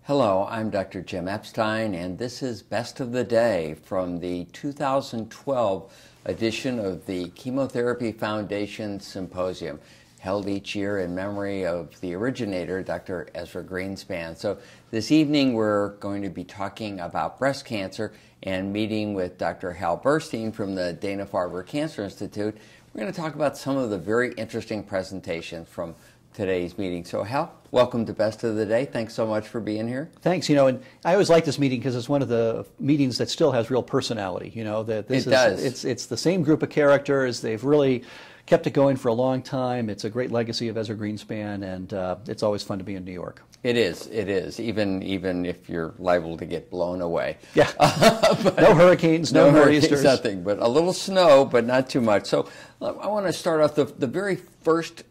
Hello, I'm Dr. Jim Epstein, and this is Best of the Day from the 2012 edition of the Chemotherapy Foundation Symposium, held each year in memory of the originator, Dr. Ezra Greenspan. So this evening we're going to be talking about breast cancer and meeting with Dr. Hal Burstein from the Dana-Farber Cancer Institute. We're going to talk about some of the very interesting presentations from today's meeting. So Hal, welcome to Best of the Day. Thanks so much for being here. Thanks. And I always like this meeting because it's one of the meetings that still has real personality. That it does. It's the same group of characters. They've really kept it going for a long time. It's a great legacy of Ezra Greenspan, and it's always fun to be in New York. It is. It is. Even if you're liable to get blown away. Yeah. No hurricanes, no nor'easters. Nothing, but a little snow, but not too much. So I want to start off the very first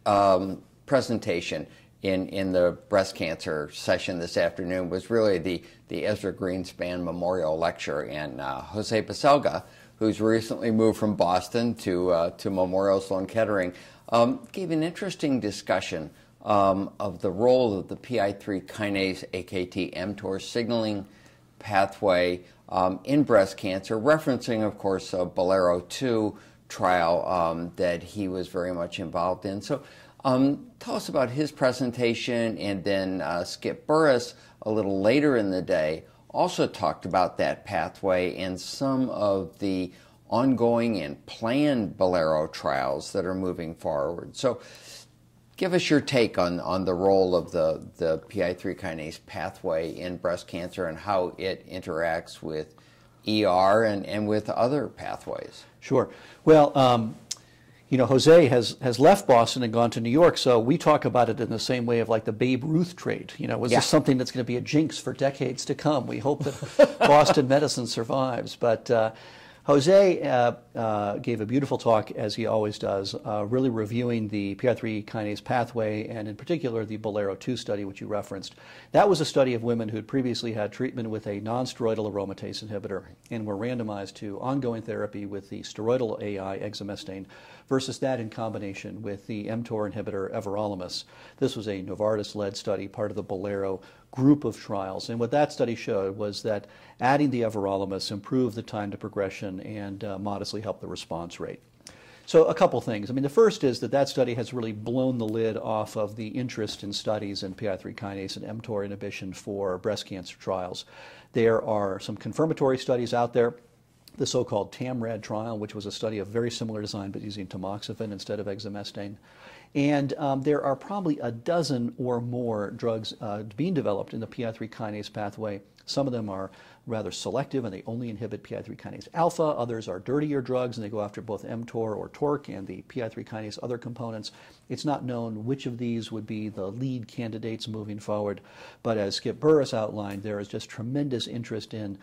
presentation in the breast cancer session this afternoon was really the Ezra Greenspan Memorial Lecture, and Jose Baselga, who's recently moved from Boston to Memorial Sloan Kettering, gave an interesting discussion of the role of the PI3 kinase AKT-mTOR signaling pathway in breast cancer, referencing, of course, a Bolero-2 trial that he was very much involved in. So tell us about his presentation, and then Skip Burris, a little later in the day, also talked about that pathway and some of the ongoing and planned Bolero trials that are moving forward. So give us your take on the role of the PI3 kinase pathway in breast cancer and how it interacts with ER and with other pathways. Sure. Well, Jose has left Boston and gone to New York, so we talk about it in the same way of like the Babe Ruth trade. Was this something that's going to be a jinx for decades to come? We hope that Boston medicine survives. But Jose gave a beautiful talk, as he always does, really reviewing the PI3 kinase pathway, and in particular the Bolero-2 study, which you referenced. That was a study of women who had previously had treatment with a non-steroidal aromatase inhibitor and were randomized to ongoing therapy with the steroidal AI exemestane versus that in combination with the mTOR inhibitor everolimus. This was a Novartis-led study, part of the Bolero group of trials. And what that study showed was that adding the everolimus improved the time to progression and modestly helped the response rate. So a couple things. The first is that study has really blown the lid off of the interest in studies in PI3 kinase and mTOR inhibition for breast cancer trials. There are some confirmatory studies out there. The so-called TAMRAD trial, which was a study of very similar design but using tamoxifen instead of exemestane. And there are probably a dozen or more drugs being developed in the PI3 kinase pathway. Some of them are rather selective and they only inhibit PI3 kinase alpha. Others are dirtier drugs and they go after both mTOR or TORC and the PI3 kinase other components. It's not known which of these would be the lead candidates moving forward. But as Skip Burris outlined, there is just tremendous interest in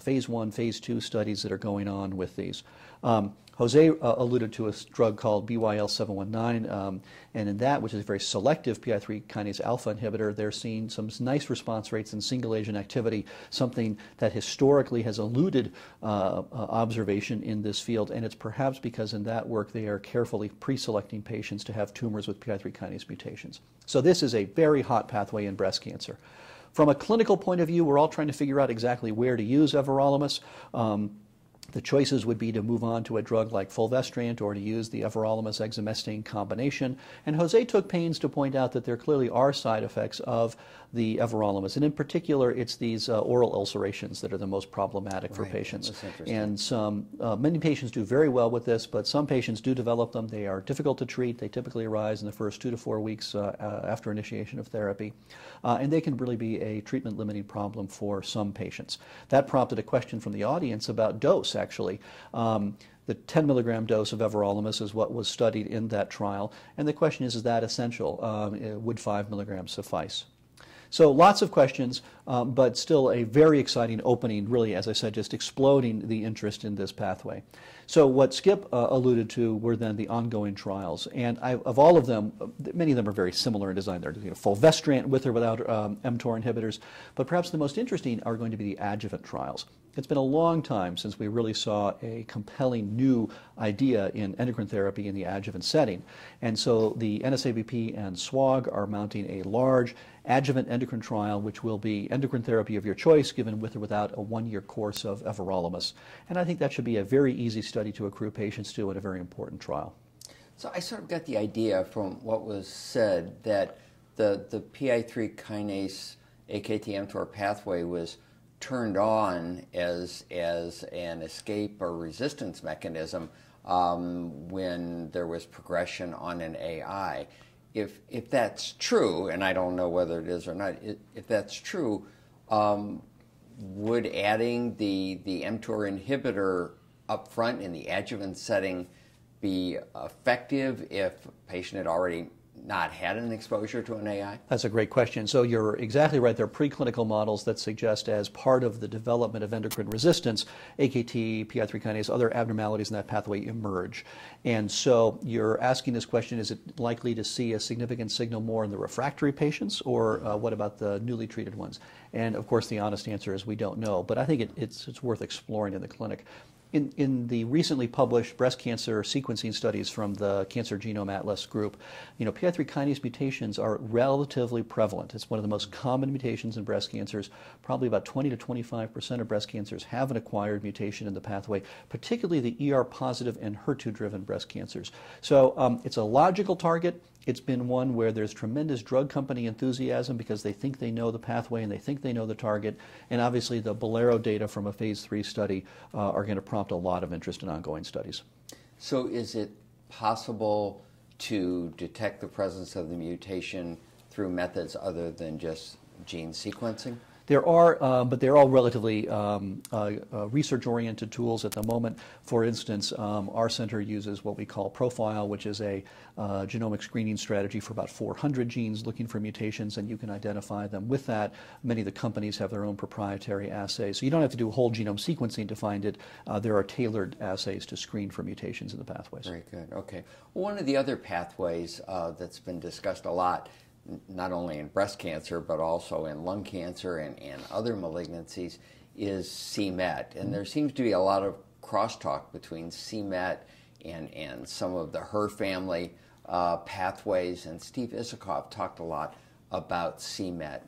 phase 1, phase 2 studies that are going on with these. Jose alluded to a drug called BYL719, and in that, which is a very selective PI3 kinase alpha inhibitor, they're seeing some nice response rates in single agent activity, something that historically has eluded observation in this field, and it's perhaps because in that work they are carefully pre-selecting patients to have tumors with PI3 kinase mutations. So this is a very hot pathway in breast cancer. From a clinical point of view, we're all trying to figure out exactly where to use everolimus. The choices would be to move on to a drug like fulvestrant or to use the everolimus exemestane combination. And Jose took pains to point out that there clearly are side effects of the everolimus. And in particular, it's these oral ulcerations that are the most problematic for patients. And many patients do very well with this, but some patients do develop them. They are difficult to treat. They typically arise in the first 2 to 4 weeks after initiation of therapy. And they can really be a treatment-limiting problem for some patients. That prompted a question from the audience about dose, actually. The 10 milligram dose of everolimus is what was studied in that trial. And the question is that essential? Would 5 milligrams suffice? So lots of questions, but still a very exciting opening, really, as I said, just exploding the interest in this pathway. So what Skip alluded to were then the ongoing trials. And of all of them, many of them are very similar in design. They're fulvestrant with or without mTOR inhibitors. But perhaps the most interesting are going to be the adjuvant trials. It's been a long time since we really saw a compelling new idea in endocrine therapy in the adjuvant setting. And so the NSABP and SWOG are mounting a large adjuvant endocrine trial, which will be endocrine therapy of your choice, given with or without a 1-year course of everolimus. And I think that should be a very easy study to accrue patients to, and a very important trial. So I sort of got the idea from what was said that the PI3 kinase AKT-mTOR pathway was turned on as an escape or resistance mechanism when there was progression on an AI. If that's true, and I don't know whether it is or not, if that's true, would adding the mTOR inhibitor up front in the adjuvant setting be effective if a patient had already not had an exposure to an AI? That's a great question. So you're exactly right. There are preclinical models that suggest as part of the development of endocrine resistance, AKT, PI3 kinase, other abnormalities in that pathway emerge. And so you're asking this question, is it likely to see a significant signal more in the refractory patients, or what about the newly treated ones? And of course the honest answer is we don't know, but I think it's worth exploring in the clinic. In the recently published breast cancer sequencing studies from the Cancer Genome Atlas group, PI3 kinase mutations are relatively prevalent. It's one of the most common mutations in breast cancers. Probably about 20 to 25% of breast cancers have an acquired mutation in the pathway, particularly the ER-positive and HER2-driven breast cancers. So it's a logical target. It's been one where there's tremendous drug company enthusiasm because they think they know the pathway and they think they know the target. And obviously the Bolero data from a phase 3 study are going to prompt a lot of interest in ongoing studies. So is it possible to detect the presence of the mutation through methods other than just gene sequencing? There are, but they're all relatively research-oriented tools at the moment. For instance, our center uses what we call Profile, which is a genomic screening strategy for about 400 genes looking for mutations, and you can identify them with that. Many of the companies have their own proprietary assays. So you don't have to do whole genome sequencing to find it. There are tailored assays to screen for mutations in the pathways. Very good. Okay. Well, one of the other pathways that's been discussed a lot, not only in breast cancer, but also in lung cancer and other malignancies, is Cmet. And there seems to be a lot of crosstalk between Cmet and some of the HER family pathways. And Steve Isikoff talked a lot about Cmet.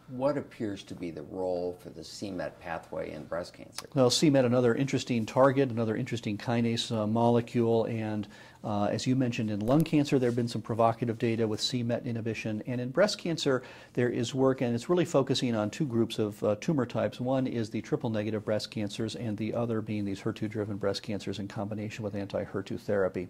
What appears to be the role for the Cmet pathway in breast cancer? Well, Cmet, another interesting target, another interesting kinase molecule, and as you mentioned, in lung cancer, there have been some provocative data with Cmet inhibition, and in breast cancer, there is work, and it's really focusing on two groups of tumor types. One is the triple-negative breast cancers, and the other being these HER2-driven breast cancers in combination with anti-HER2 therapy.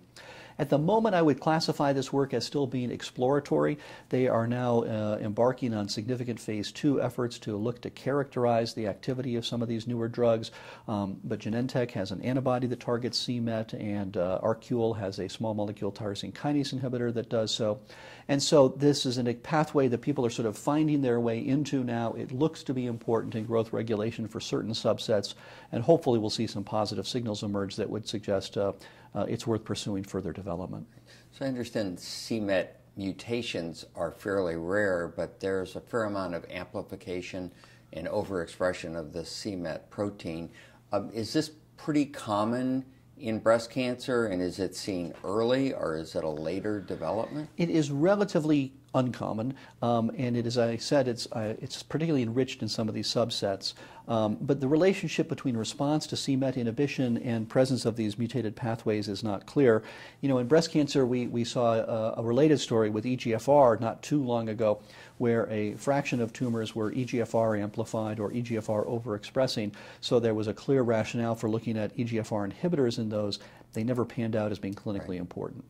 At the moment, I would classify this work as still being exploratory. They are now embarking on significant phase 2 efforts to look to characterize the activity of some of these newer drugs. But Genentech has an antibody that targets Cmet, and Arcule has a small molecule tyrosine kinase inhibitor that does so. And so this is a pathway that people are sort of finding their way into now. It looks to be important in growth regulation for certain subsets, and hopefully we'll see some positive signals emerge that would suggest it's worth pursuing further development. So I understand Cmet mutations are fairly rare, but there's a fair amount of amplification and overexpression of the Cmet protein. Is this pretty common in breast cancer, and is it seen early, or is it a later development? It is relatively uncommon, and it is, as I said, it's particularly enriched in some of these subsets. But the relationship between response to Cmet inhibition and presence of these mutated pathways is not clear. In breast cancer, we saw a related story with EGFR not too long ago, where a fraction of tumors were EGFR amplified or EGFR overexpressing. So there was a clear rationale for looking at EGFR inhibitors in those. They never panned out as being clinically important.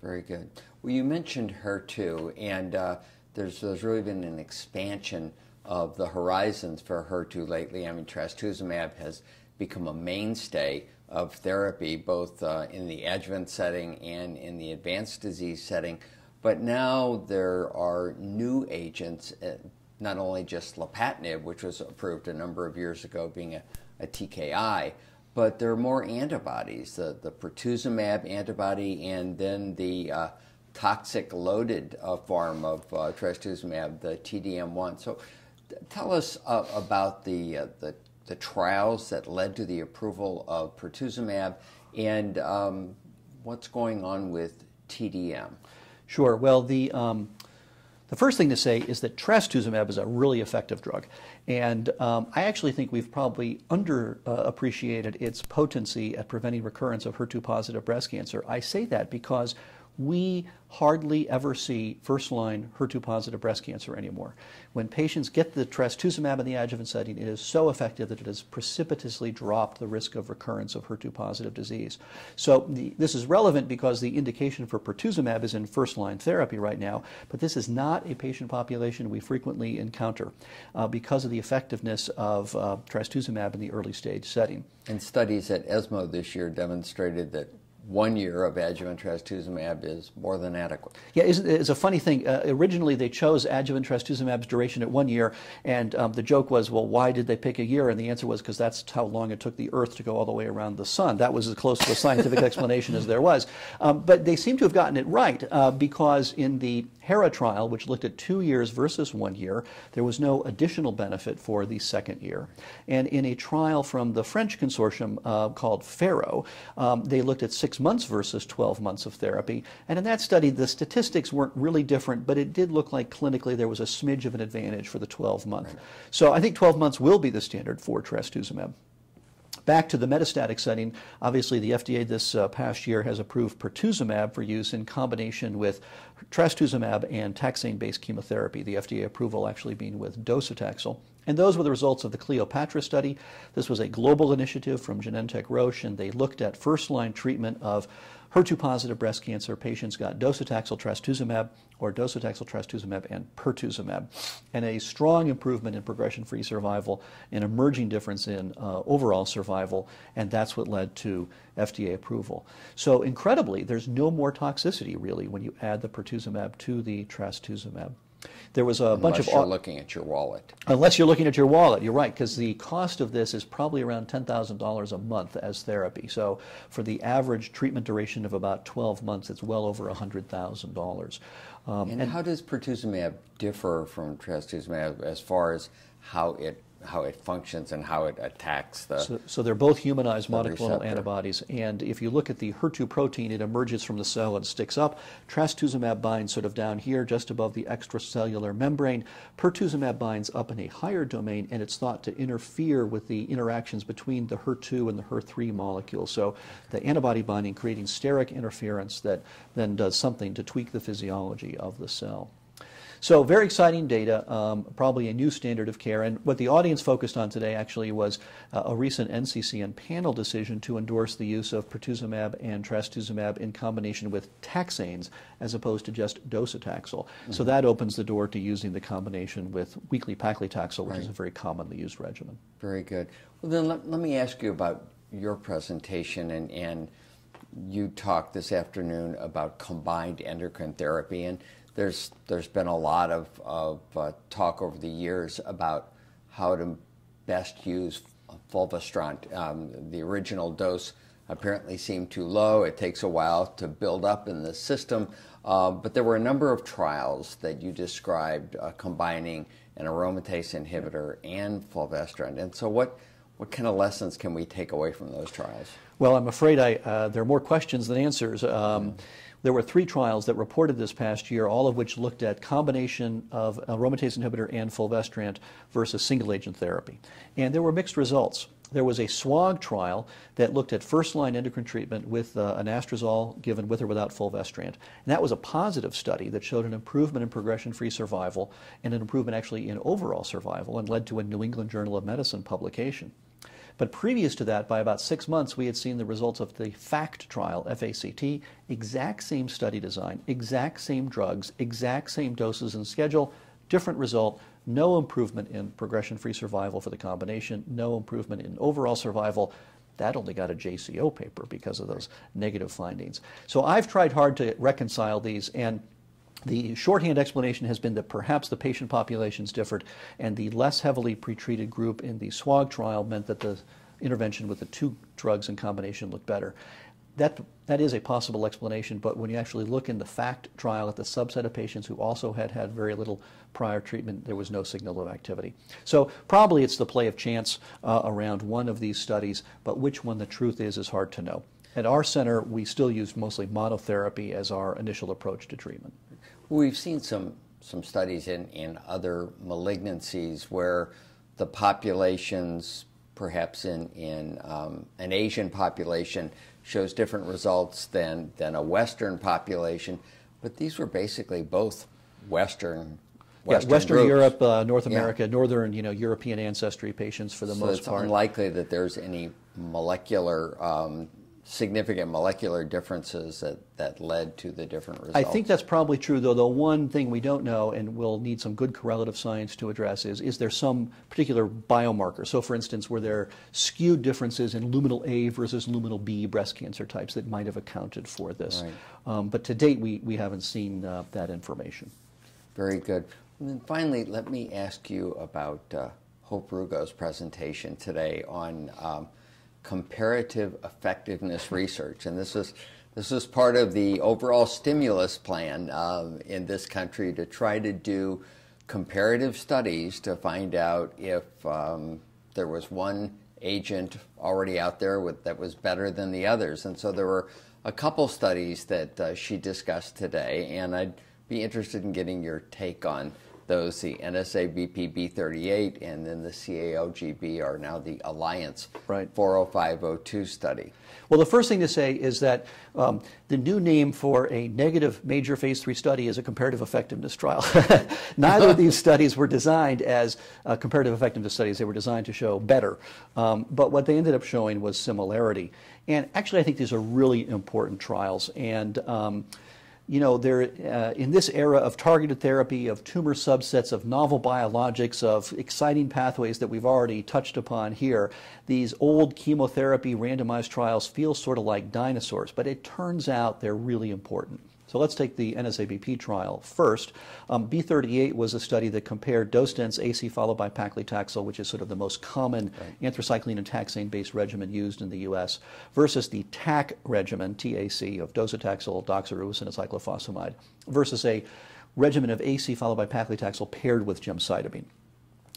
Very good. Well, you mentioned HER2, and there's really been an expansion of the horizons for HER2 lately. I mean, trastuzumab has become a mainstay of therapy, both in the adjuvant setting and in the advanced disease setting. But now there are new agents, not only just lapatinib, which was approved a number of years ago being a TKI, but there are more antibodies, the pertuzumab antibody, and then the toxic loaded form of trastuzumab, the TDM1. So tell us about the trials that led to the approval of pertuzumab, and what's going on with TDM. Sure. Well, the The first thing to say is that trastuzumab is a really effective drug. And I actually think we've probably underappreciated its potency at preventing recurrence of HER2-positive breast cancer. I say that because we hardly ever see first-line HER2-positive breast cancer anymore. When patients get the trastuzumab in the adjuvant setting, it is so effective that it has precipitously dropped the risk of recurrence of HER2-positive disease. So this is relevant because the indication for pertuzumab is in first-line therapy right now, but this is not a patient population we frequently encounter because of the effectiveness of trastuzumab in the early stage setting. And studies at ESMO this year demonstrated that 1 year of adjuvant trastuzumab is more than adequate. Yeah, it's a funny thing. Originally, they chose adjuvant trastuzumab's duration at 1 year, and the joke was, well, why did they pick a year? And the answer was because that's how long it took the Earth to go all the way around the sun. That was as close to a scientific explanation as there was. But they seem to have gotten it right because in the HERA trial, which looked at 2 years versus 1 year, there was no additional benefit for the second year. And in a trial from the French consortium called FARO, they looked at 6 months versus 12 months of therapy. And in that study, the statistics weren't really different, but it did look like clinically there was a smidge of an advantage for the 12-month. Right. So I think 12 months will be the standard for trastuzumab. Back to the metastatic setting, obviously the FDA this past year has approved pertuzumab for use in combination with trastuzumab and taxane-based chemotherapy, the FDA approval actually being with docetaxel. And those were the results of the Cleopatra study. This was a global initiative from Genentech Roche, and they looked at first-line treatment of HER2-positive breast cancer. Patients got docetaxel, trastuzumab, or docetaxel, trastuzumab, and pertuzumab, and a strong improvement in progression-free survival, an emerging difference in overall survival, and that's what led to FDA approval. So incredibly, there's no more toxicity, really, when you add the pertuzumab to the trastuzumab. There was a bunch of... Unless you're looking at your wallet. Unless you're looking at your wallet, you're right, because the cost of this is probably around $10,000 a month as therapy. So for the average treatment duration of about 12 months, it's well over $100,000. And how does pertuzumab differ from trastuzumab as far as how it functions and how it attacks the... So they're both humanized monoclonal antibodies, and if you look at the HER2 protein, it emerges from the cell and sticks up. Trastuzumab binds sort of down here, just above the extracellular membrane. Pertuzumab binds up in a higher domain, and it's thought to interfere with the interactions between the HER2 and the HER3 molecules. So the antibody binding creating steric interference that then does something to tweak the physiology of the cell. So very exciting data, probably a new standard of care. And what the audience focused on today actually was a recent NCCN panel decision to endorse the use of pertuzumab and trastuzumab in combination with taxanes as opposed to just docetaxel. Mm-hmm. So that opens the door to using the combination with weekly Paclitaxel, which is a very commonly used regimen. Very good. Well, then let me ask you about your presentation, and you talked this afternoon about combined endocrine therapy, and there's been a lot of talk over the years about how to best use fulvestrant. The original dose apparently seemed too low. It takes a while to build up in the system, but there were a number of trials that you described combining an aromatase inhibitor and fulvestrant. And so what kind of lessons can we take away from those trials? Well, I'm afraid there are more questions than answers. There were 3 trials that reported this past year, all of which looked at combination of aromatase inhibitor and fulvestrant versus single-agent therapy. And there were mixed results. There was a SWOG trial that looked at first-line endocrine treatment with anastrozole given with or without fulvestrant. And that was a positive study that showed an improvement in progression-free survival and an improvement actually in overall survival and led to a New England Journal of Medicine publication. But previous to that, by about 6 months, we had seen the results of the FACT trial, F-A-C-T, exact same study design, exact same drugs, exact same doses and schedule, different result, no improvement in progression-free survival for the combination, no improvement in overall survival. That only got a JCO paper because of those negative findings. So I've tried hard to reconcile these, and the shorthand explanation has been that perhaps the patient populations differed, and the less heavily pretreated group in the SWOG trial meant that the intervention with the 2 drugs in combination looked better. That is a possible explanation, but when you actually look in the FACT trial at the subset of patients who also had very little prior treatment, there was no signal of activity. So probably it's the play of chance around one of these studies, but which one the truth is hard to know. At our center, we still use mostly monotherapy as our initial approach to treatment. We've seen some some studies in other malignancies where the populations, perhaps in an Asian population, shows different results than a Western population, but these were basically both Western Western groups. Europe, North America, Northern European ancestry patients for the most part. It's unlikely that there's any molecular significant molecular differences that led to the different results. I think that's probably true, though the one thing we don't know, and we'll need some good correlative science to address, is there some particular biomarker? So for instance, were there skewed differences in luminal A versus luminal B breast cancer types that might have accounted for this? Right. But to date, we haven't seen that information. Very good. And then finally, let me ask you about Hope Rugo's presentation today on comparative effectiveness research, and this is part of the overall stimulus plan in this country to try to do comparative studies to find out if there was one agent already out there that was better than the others. And so there were a couple studies that she discussed today, and I'd be interested in getting your take on those. The NSA-BP-B38 and then the CAOGB are now the Alliance 40502 study. Well, the first thing to say is that the new name for a negative major phase 3 study is a comparative effectiveness trial. Neither of these studies were designed as comparative effectiveness studies. They were designed to show better. But what they ended up showing was similarity. And actually, I think these are really important trials. And you know, in this era of targeted therapy, of tumor subsets, of novel biologics, of exciting pathways that we've already touched upon here, these old chemotherapy randomized trials feel sort of like dinosaurs, but it turns out they're really important. So let's take the NSABP trial first. B38 was a study that compared dose-dense AC followed by Paclitaxel, which is sort of the most common anthracycline and taxane-based regimen used in the U.S., versus the TAC regimen, TAC, of docetaxel, doxorubicin, and cyclophosphamide, versus a regimen of AC followed by Paclitaxel paired with gemcitabine.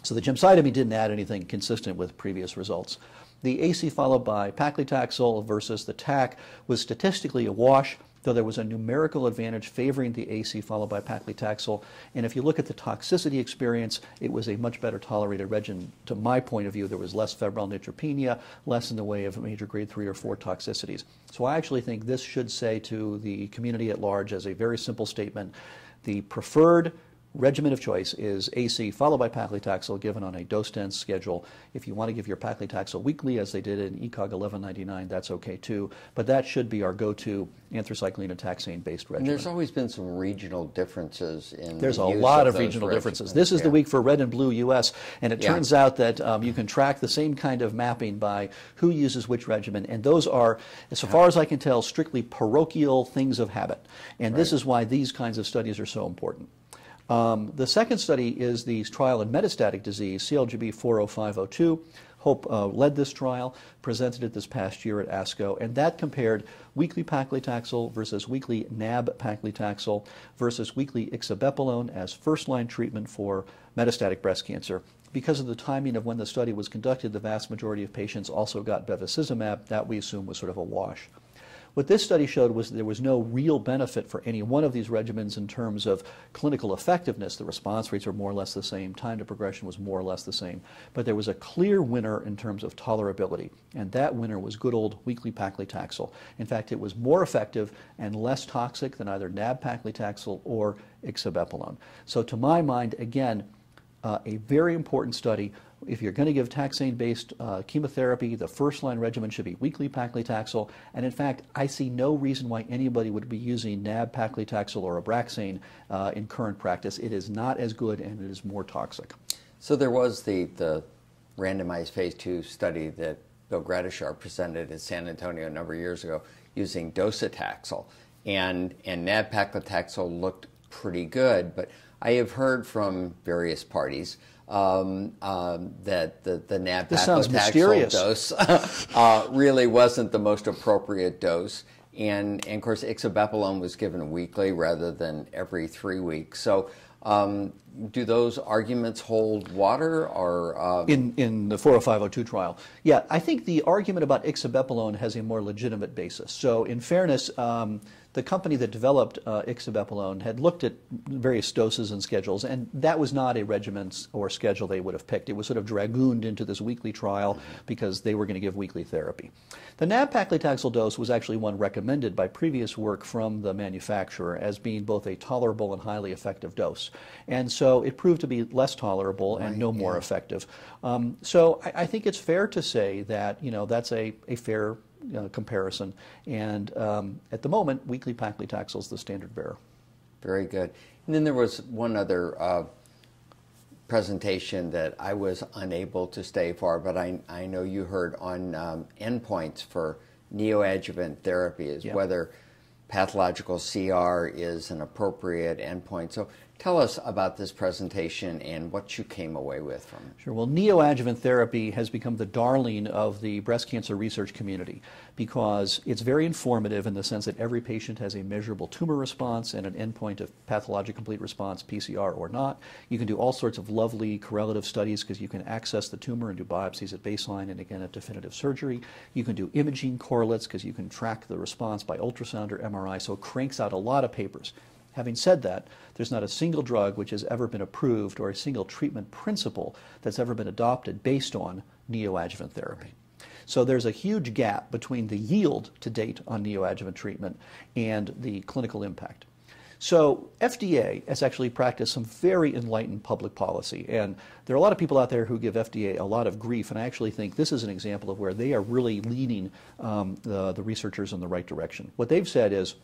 So the gemcitabine didn't add anything consistent with previous results. The AC followed by Paclitaxel versus the TAC was statistically a wash, though there was a numerical advantage favoring the AC followed by Paclitaxel. And if you look at the toxicity experience, it was a much better tolerated regimen. To my point of view, there was less febrile neutropenia, less in the way of major grade 3 or 4 toxicities. So I actually think this should say to the community at large as a very simple statement, the preferred regimen of choice is AC followed by Paclitaxel given on a dose-dense schedule. If you want to give your Paclitaxel weekly, as they did in ECOG 1199, that's okay too. But that should be our go-to anthracycline and taxane-based regimen. And there's always been some regional differences in There's the a use lot of of regional those differences. regimens. This is the week for red and blue U.S., and it turns out that you can track the same kind of mapping by who uses which regimen, and those are, as far as I can tell, strictly parochial things of habit. And this is why these kinds of studies are so important. The second study is the trial in metastatic disease, CLGB 40502. Hope led this trial, presented it this past year at ASCO, and that compared weekly Paclitaxel versus weekly nab-paclitaxel versus weekly ixabepilone as first-line treatment for metastatic breast cancer. Because of the timing of when the study was conducted, the vast majority of patients also got bevacizumab. That we assume was sort of a wash. What this study showed was there was no real benefit for any one of these regimens in terms of clinical effectiveness. The response rates were more or less the same. Time to progression was more or less the same. But there was a clear winner in terms of tolerability, and that winner was good old weekly Paclitaxel. In fact, it was more effective and less toxic than either nab-paclitaxel or ixabepilone. So to my mind, again, a very important study. If you're going to give taxane-based chemotherapy, the first-line regimen should be weekly Paclitaxel. And in fact, I see no reason why anybody would be using nab-paclitaxel or Abraxane in current practice. It is not as good, and it is more toxic. So there was the randomized phase 2 study that Bill Gradishar presented at San Antonio a number of years ago using docetaxel, and nab-paclitaxel looked pretty good. But I have heard from various parties that the nab-paclitaxel dose really wasn't the most appropriate dose. And of course, ixabepilone was given weekly rather than every 3 weeks. So do those arguments hold water? Or in the 40502 trial? Yeah, I think the argument about ixabepilone has a more legitimate basis. So in fairness, the company that developed ixabepilone had looked at various doses and schedules, and that was not a regimen or schedule they would have picked. It was sort of dragooned into this weekly trial because they were going to give weekly therapy. The nab-paclitaxel dose was actually one recommended by previous work from the manufacturer as being both a tolerable and highly effective dose. And so it proved to be less tolerable and no more effective. So I think it's fair to say that, you know, that's a fair comparison. And at the moment, weekly paclitaxel is the standard bearer. Very good. And then there was one other presentation that I was unable to stay for, but I know you heard on endpoints for neoadjuvant therapy, is whether pathological CR is an appropriate endpoint. So tell us about this presentation and what you came away with from it. Sure. Well, neoadjuvant therapy has become the darling of the breast cancer research community because it's very informative in the sense that every patient has a measurable tumor response and an endpoint of pathologic complete response, PCR or not. You can do all sorts of lovely correlative studies because you can access the tumor and do biopsies at baseline and again at definitive surgery. You can do imaging correlates because you can track the response by ultrasound or MRI, so it cranks out a lot of papers. Having said that, there's not a single drug which has ever been approved or a single treatment principle that's ever been adopted based on neoadjuvant therapy. So there's a huge gap between the yield to date on neoadjuvant treatment and the clinical impact. So FDA has actually practiced some very enlightened public policy, and there are a lot of people out there who give FDA a lot of grief, and I actually think this is an example of where they are really leading the researchers in the right direction. What they've said is,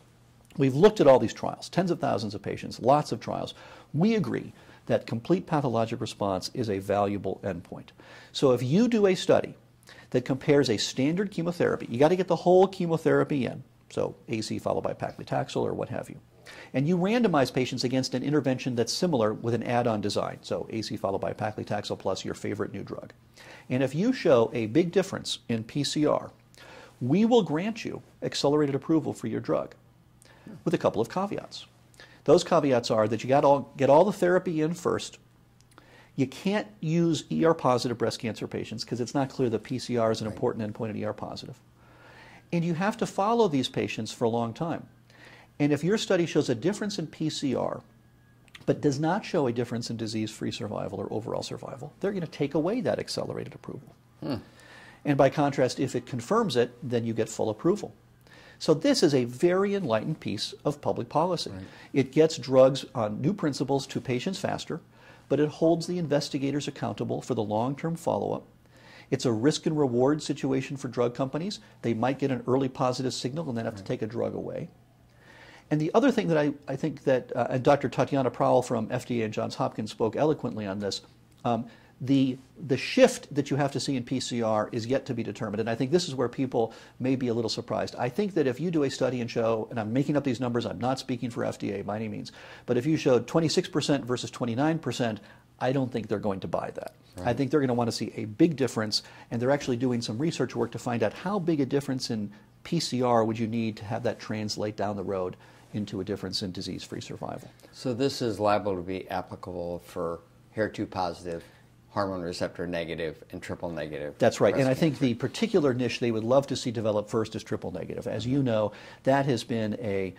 we've looked at all these trials, tens of thousands of patients, lots of trials. We agree that complete pathologic response is a valuable endpoint. So if you do a study that compares a standard chemotherapy, you got to get the whole chemotherapy in, so AC followed by paclitaxel or what have you, and you randomize patients against an intervention that's similar with an add-on design, so AC followed by paclitaxel plus your favorite new drug. And if you show a big difference in PCR, we will grant you accelerated approval for your drug, with a couple of caveats. Those caveats are that you got to get all the therapy in first. You can't use ER-positive breast cancer patients because it's not clear that PCR is an important endpoint in ER-positive. And you have to follow these patients for a long time. And if your study shows a difference in PCR, but does not show a difference in disease-free survival or overall survival, they're going to take away that accelerated approval. And by contrast, if it confirms it, then you get full approval. So this is a very enlightened piece of public policy. It gets drugs on new principles to patients faster, but it holds the investigators accountable for the long-term follow-up. It's a risk and reward situation for drug companies. They might get an early positive signal and then have to take a drug away. And the other thing that I think that, and Dr. Tatiana Prowell from FDA and Johns Hopkins spoke eloquently on this, the shift that you have to see in PCR is yet to be determined, and I think this is where people may be a little surprised. I think that if you do a study and show, and I'm making up these numbers, I'm not speaking for FDA by any means, but if you showed 26% versus 29%, I don't think they're going to buy that. I think they're going to want to see a big difference, and they're actually doing some research work to find out how big a difference in PCR would you need to have that translate down the road into a difference in disease-free survival. So this is liable to be applicable for HER2 positive, hormone receptor negative, and triple negative. That's right, and I think the particular niche they would love to see develop first is triple negative. As you know, that has been a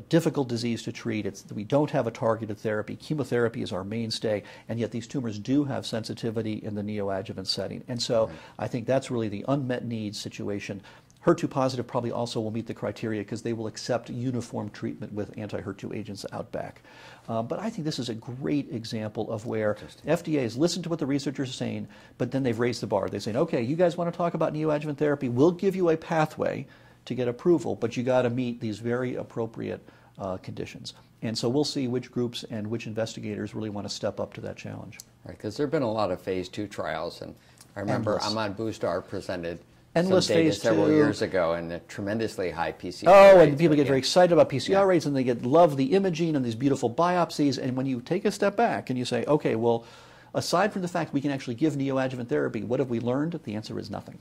difficult disease to treat. We don't have a targeted therapy. Chemotherapy is our mainstay, and yet these tumors do have sensitivity in the neoadjuvant setting. And so I think that's really the unmet needs situation. HER2 positive probably also will meet the criteria because they will accept uniform treatment with anti-HER2 agents out back. But I think this is a great example of where FDA has listened to what the researchers are saying, but then they've raised the bar. They're saying, okay, you guys want to talk about neoadjuvant therapy? We'll give you a pathway to get approval, but you got to meet these very appropriate conditions. And so we'll see which groups and which investigators really want to step up to that challenge. Right, because there have been a lot of phase 2 trials, and I remember Ahmad Boustar presented endless some data phase several 2. years ago, and a tremendously high PCR Oh, rates, and people get very excited about PCR rates, and they love the imaging and these beautiful biopsies. And when you take a step back and you say, okay, well, aside from the fact we can actually give neoadjuvant therapy, what have we learned? The answer is nothing.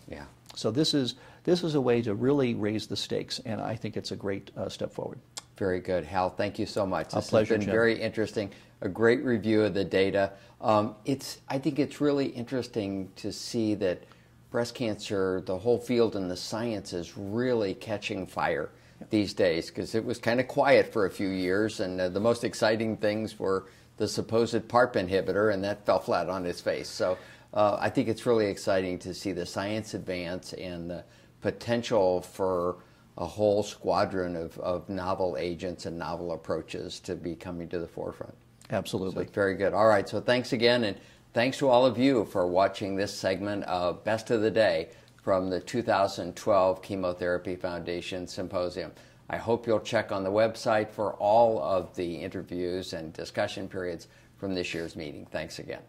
So this is a way to really raise the stakes, and I think it's a great step forward. Very good, Hal. Thank you so much. A pleasure, This has been very interesting. A great review of the data. I think it's really interesting to see that breast cancer, the whole field and the science is really catching fire. these days, because it was kind of quiet for a few years, and the most exciting things were the supposed PARP inhibitor, and that fell flat on its face. So I think it's really exciting to see the science advance and the potential for a whole squadron of novel agents and novel approaches to be coming to the forefront. Absolutely. So very good. All right, so thanks again, and thanks to all of you for watching this segment of Best of the Day from the 2012 Chemotherapy Foundation Symposium. I hope you'll check on the website for all of the interviews and discussion periods from this year's meeting. Thanks again.